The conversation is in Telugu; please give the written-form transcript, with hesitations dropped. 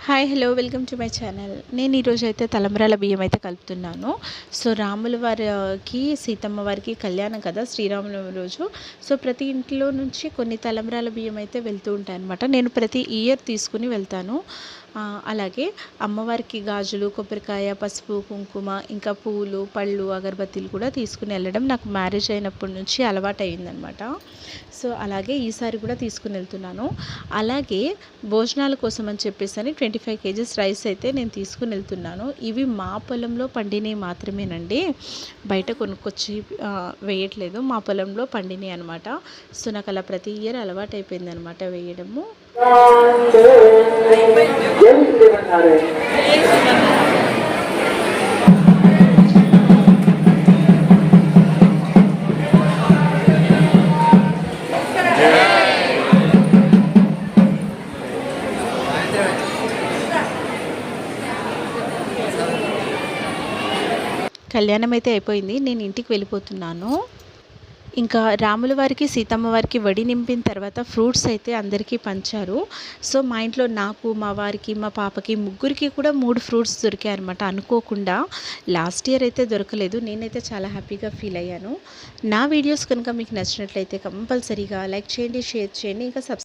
Hi hello welcome to my channel. నేను ఈరోజు అయితే తలంబ్రాల బియ్యం అయితే కలుపుతున్నాను. సో రాముల వారికి సీతమ్మ వారికి కళ్యాణం కదా శ్రీరామనవమి రోజు. సో ప్రతి ఇంట్లో నుంచి కొన్ని తలంబ్రాల బియ్యం అయితే వెళ్తూ ఉంటాయి అన్నమాట. నేను ప్రతి ఇయర్ తీసుకుని వెళ్తాను. అలాగే అమ్మవారికి గాజులు, కొబ్బరికాయ, పసుపు, కుంకుమ, ఇంకా పూలు, పళ్ళు, అగరబత్తీలు కూడా తీసుకుని వెళ్ళడం నాకు మ్యారేజ్ అయినప్పటి నుంచి అలవాటు అయిందనమాట. సో అలాగే ఈసారి కూడా తీసుకుని వెళ్తున్నాను. అలాగే భోజనాల కోసం అని చెప్పేసి 25 కేజీస్ రైస్ అయితే నేను తీసుకుని వెళ్తున్నాను. ఇవి మా పొలంలో పండినవి మాత్రమేనండి, బయట కొనుక్కొచ్చి వేయట్లేదు, మా పొలంలో పండినవి అనమాట. సో నాకు అలా ప్రతి ఇయర్ అలవాటు అయిపోయింది అనమాట వేయడము. కళ్యాణం అయితే అయిపోయింది, నేను ఇంటికి వెళ్ళిపోతున్నాను. ఇంకా రాముల వారికి సీతమ్మ వారికి వడి నింపిన తర్వాత ఫ్రూట్స్ అయితే అందరికీ పంచారు. సో మా ఇంట్లో నాకు, మా వారికి, మా పాపకి ముగ్గురికి కూడా 3 ఫ్రూట్స్ దొరికాయి అనమాట అనుకోకుండా. లాస్ట్ ఇయర్ అయితే దొరకలేదు. నేనైతే చాలా హ్యాపీగా ఫీల్ అయ్యాను. నా వీడియోస్ కనుక మీకు నచ్చినట్లయితే కంపల్సరీగా లైక్ చేయండి, షేర్ చేయండి, ఇంకా